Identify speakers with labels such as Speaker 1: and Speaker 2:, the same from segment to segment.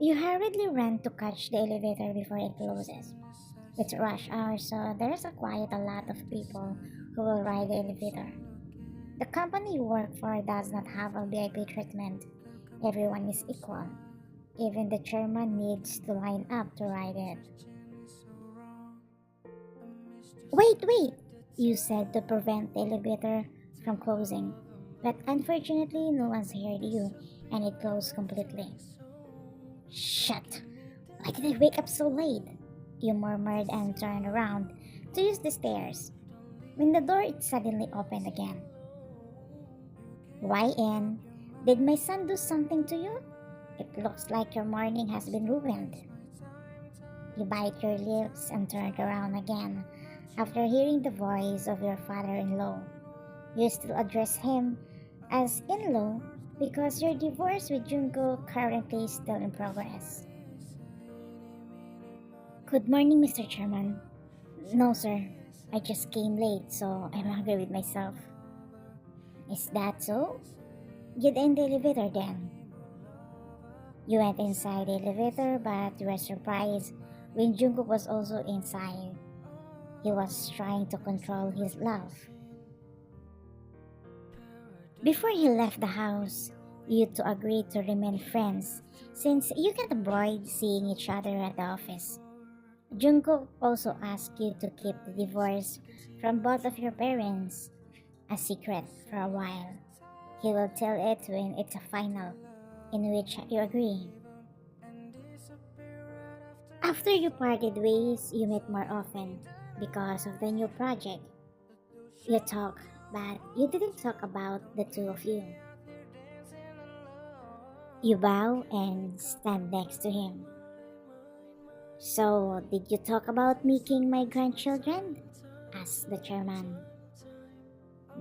Speaker 1: You hurriedly ran to catch the elevator before it closes. It's rush hour, so there's a quite a lot of people who will ride the elevator. The company you work for does not have a VIP treatment. Everyone is equal. Even the chairman needs to line up to ride it. Wait, wait! You said to prevent the elevator from closing. But unfortunately, no one's heard you, and it closed completely. Shit! Why did I wake up so late? You murmured and turned around to use the stairs. When the door it suddenly opened again. Why in? Did my son do something to you? It looks like your morning has been ruined. You bite your lips and turn around again after hearing the voice of your father-in-law. You still address him as in-law because your divorce with Junko currently is still in progress. Good morning, Mr. Chairman. No, sir. I just came late, so I'm hungry with myself. Is that so? Get in the elevator then. You went inside the elevator, but you were surprised when Jungkook was also inside. He was trying to control his love. Before he left the house, you two agreed to remain friends since you can't avoid seeing each other at the office. Jungkook also asked you to keep the divorce from both of your parents a secret for a while. He will tell it when it's a final, in which you agree. After you parted ways, you met more often because of the new project. You talk, but you didn't talk about the two of you. You bow and stand next to him. So, did you talk about making my grandchildren? Asked the chairman.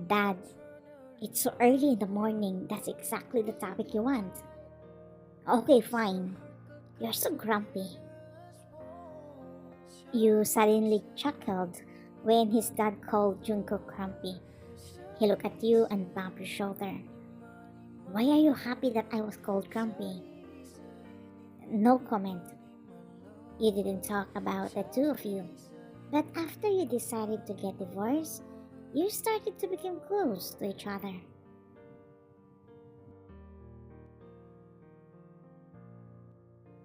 Speaker 1: Dad, it's so early in the morning. That's exactly the topic you want. Okay, fine. You're so grumpy. You suddenly chuckled when his dad called Jungkook grumpy. He looked at you and bumped your shoulder. Why are you happy that I was called grumpy? No comment. You didn't talk about the two of you. But after you decided to get divorced, you started to become close to each other.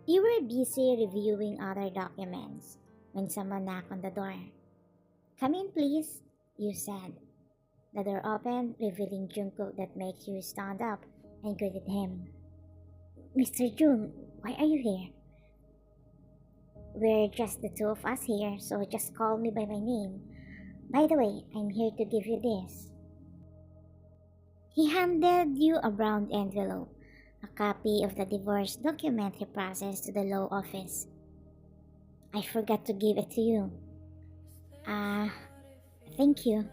Speaker 1: You were busy reviewing other documents when someone knocked on the door. Come in, please, you said. The door opened, revealing Jungkook that makes you stand up and greeted him. Mr. Jung, why are you here? We're just the two of us here, so just call me by my name. By the way, I'm here to give you this. He handed you a brown envelope, a copy of the divorce document he processed to the law office. I forgot to give it to you. Ah, thank you.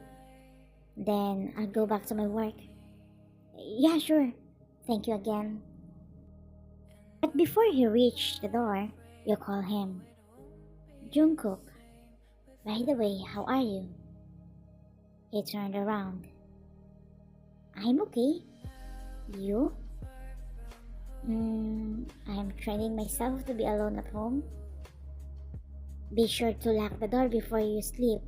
Speaker 1: Then I'll go back to my work. Yeah, sure. Thank you again. But before he reached the door, you call him. Jungkook, by the way, how are you? He turned around. I'm okay. You? I'm training myself to be alone at home. Be sure to lock the door before you sleep,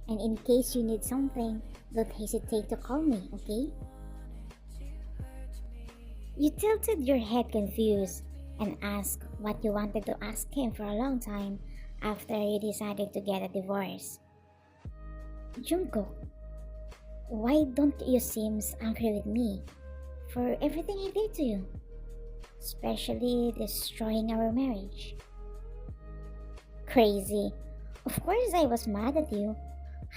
Speaker 1: and in case you need something, don't hesitate to call me, okay? You tilted your head confused and asked what you wanted to ask him for a long time after you decided to get a divorce. Jungkook, why don't you seem angry with me for everything I did to you, especially destroying our marriage? Crazy. Of course I was mad at you.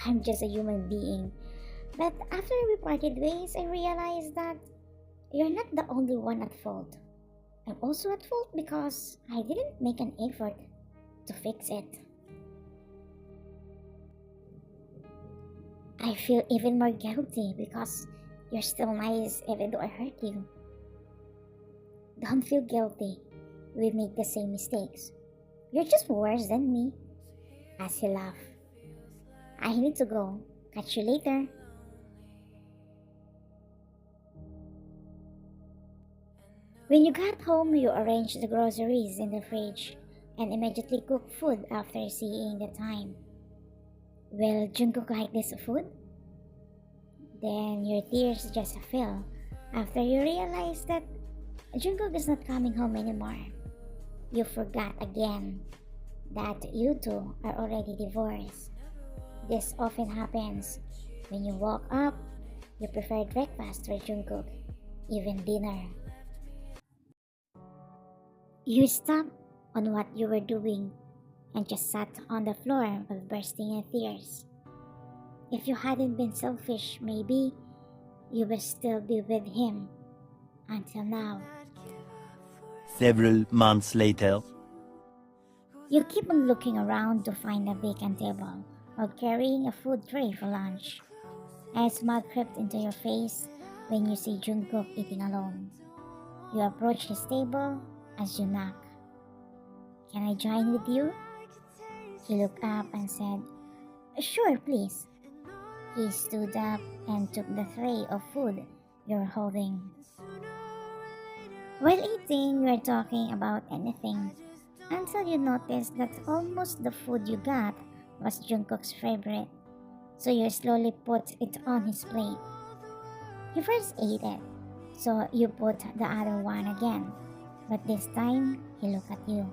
Speaker 1: I'm just a human being. But after we parted ways, I realized that you're not the only one at fault. I'm also at fault because I didn't make an effort to fix it. I feel even more guilty because you're still nice even though I hurt you. Don't feel guilty. We make the same mistakes. You're just worse than me. As he laughed. I need to go. Catch you later. When you got home, you arranged the groceries in the fridge and immediately cooked food after seeing the time. Will Jungkook like this food? Then your tears just fell after you realized that Jungkook is not coming home anymore. You forgot again that you two are already divorced. This often happens when you woke up, you preferred breakfast for Jungkook, even dinner. You stopped on what you were doing and just sat on the floor while bursting in tears. If you hadn't been selfish, maybe you would still be with him until now.
Speaker 2: Several months later.
Speaker 1: You keep on looking around to find a vacant table while carrying a food tray for lunch. A smile crept into your face when you see Jungkook eating alone. You approach his table as you knock. Can I join with you? He looked up and said, Sure, please. He stood up and took the tray of food you're holding. While eating, you're talking about anything until you noticed that almost the food you got was Jungkook's favorite, so you slowly put it on his plate. He first ate it, so you put the other one again, but this time he looked at you.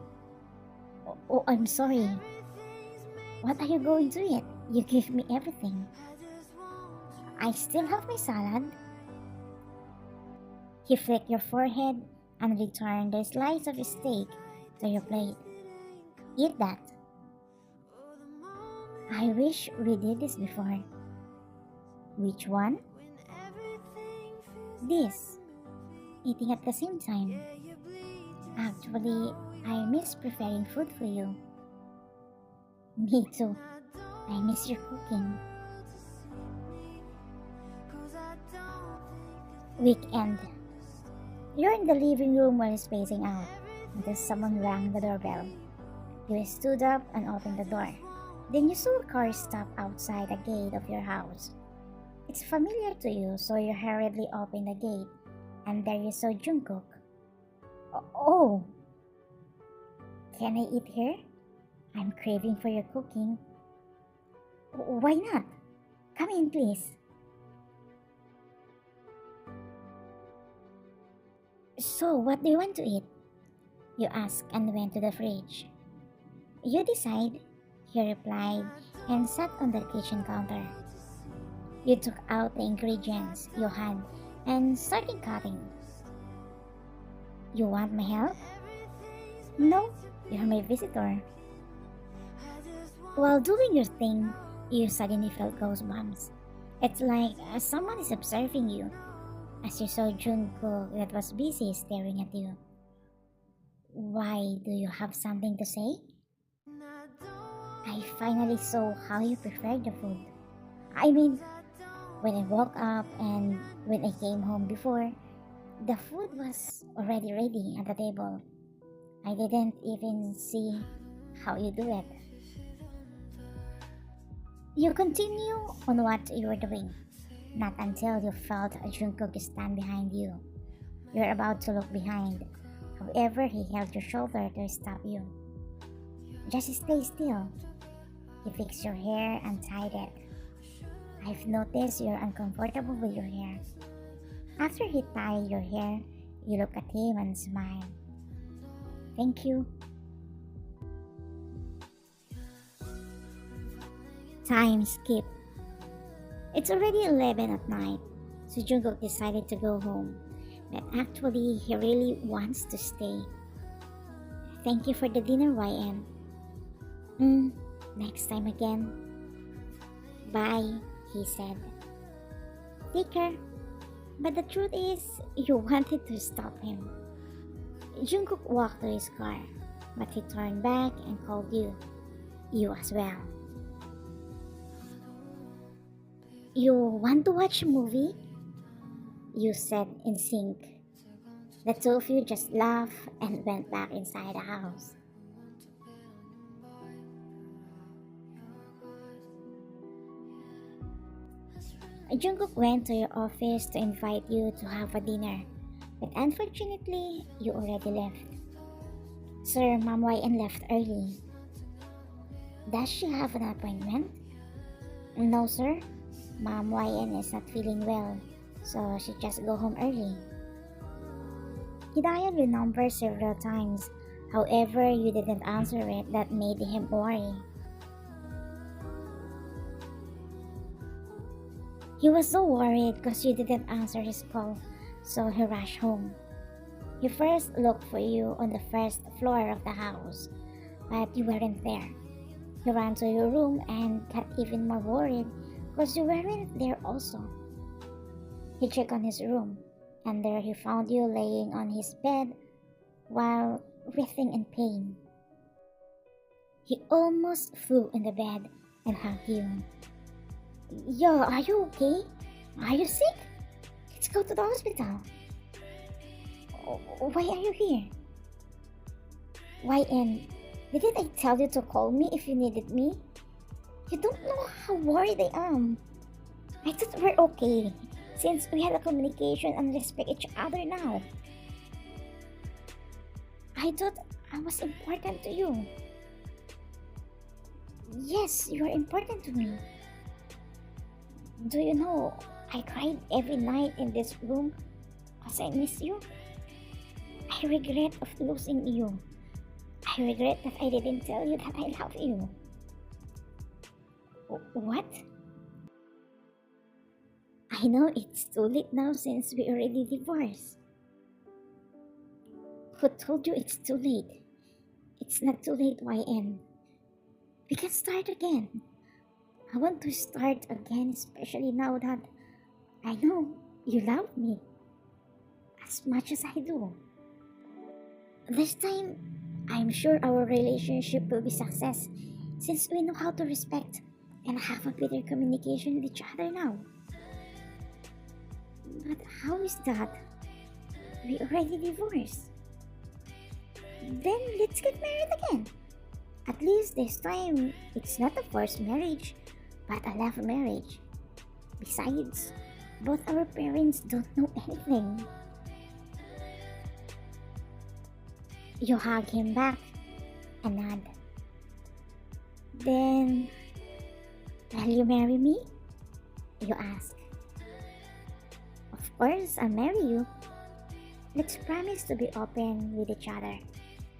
Speaker 1: Oh, I'm sorry. What are you going to eat? You give me everything. I still have my salad. He flicked your forehead and returned the slice of steak to your plate. Eat that. I wish we did this before. Which one? This. Eating at the same time. Actually, I miss preparing food for you. Me too. I miss your cooking. Weekend. You're in the living room while spacing out until someone rang the doorbell. You stood up and opened the door. Then you saw a car stop outside the gate of your house. It's familiar to you, so you hurriedly opened the gate, and there you saw Jungkook. Oh! Can I eat here? I'm craving for your cooking. Why not? Come in, please. So, what do you want to eat? You asked and went to the fridge. You decide, he replied, and sat on the kitchen counter. You took out the ingredients you had and started cutting. You want my help? No, you're my visitor. While doing your thing, you suddenly felt goosebumps. It's like someone is observing you, as you saw Jungkook that was busy staring at you. Why, do you have something to say? I finally saw how you prepared the food. I mean, when I woke up and when I came home before, the food was already ready at the table. I didn't even see how you do it. You continue on what you were doing, not until you felt Jungkook stand behind you. You're about to look behind. However, he held your shoulder to stop you. Just stay still. He fixed your hair and tied it. I've noticed you're uncomfortable with your hair. After he tied your hair, you look at him and smile. Thank you. Time skip. It's already 11 at night, so Jungkook decided to go home. But actually, he really wants to stay. Thank you for the dinner, YN. Next time again. Bye, he said. Take care. But the truth is, you wanted to stop him. Jungkook walked to his car, but he turned back and called you. You as well. You want to watch a movie? You said in sync. The two of you just laughed and went back inside the house. Jungkook went to your office to invite you to have a dinner, But unfortunately, you already left. Sir, Mom YN left early. Does she have an appointment? No, sir. Mom YN is not feeling well, so she just go home early. He dialed your number several times. However, you didn't answer it. That made him worry. He was so worried because you didn't answer his call, so he rushed home. He first looked for you on the first floor of the house, but you weren't there. He ran to your room and got even more worried because you weren't there also. He checked on his room, and there he found you laying on his bed while writhing in pain. He almost flew in the bed and hugged you. Yo, are you okay? Are you sick? Let's go to the hospital. Why are you here? YN, didn't I tell you to call me if you needed me? You don't know how worried I am. I thought we're okay, since we had a communication and respect each other now. I thought I was important to you. Yes, you are important to me. Do you know, I cried every night in this room because I miss you. I regret of losing you. I regret that I didn't tell you that I love you. What? I know it's too late now since we already divorced. Who told you it's too late? It's not too late, YN. We can start again. I want to start again, especially now that I know you love me as much as I do. This time, I'm sure our relationship will be success since we know how to respect and have a better communication with each other now. But how is that? We already divorced. Then let's get married again. At least this time, it's not a forced marriage, but a love marriage. Besides, both our parents don't know anything. You hug him back and nod. Then, will you marry me? You ask. Of course, I'll marry you. Let's promise to be open with each other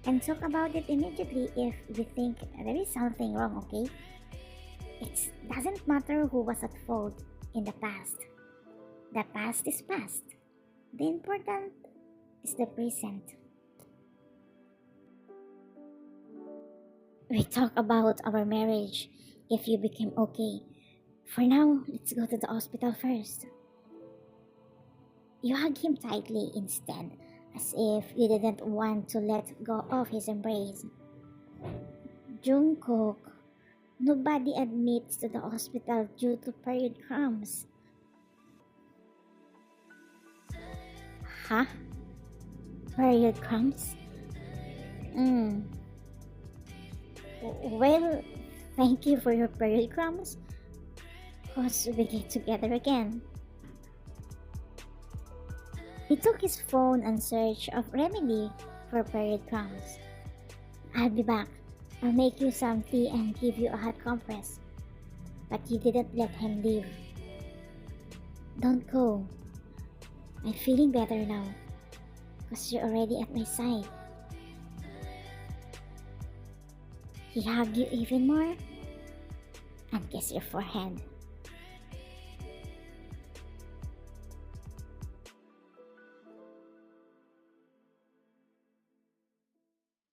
Speaker 1: and talk about it immediately if we think there is something wrong, okay? It doesn't matter who was at fault in the past. The past is past. The important is the present. We talk about our marriage if you became okay. For now, let's go to the hospital first. You hug him tightly instead, as if you didn't want to let go of his embrace. Jungkook, nobody admits to the hospital due to period cramps. Huh? Period cramps? Well, thank you for your period crumbs. Cause we get together again. He took his phone and searched of remedy for period crumbs. I'll be back. I'll make you some tea and give you a hot compress. But you didn't let him leave. Don't go. I'm feeling better now. Cause you're already at my side. He hugged you even more and kissed your forehead.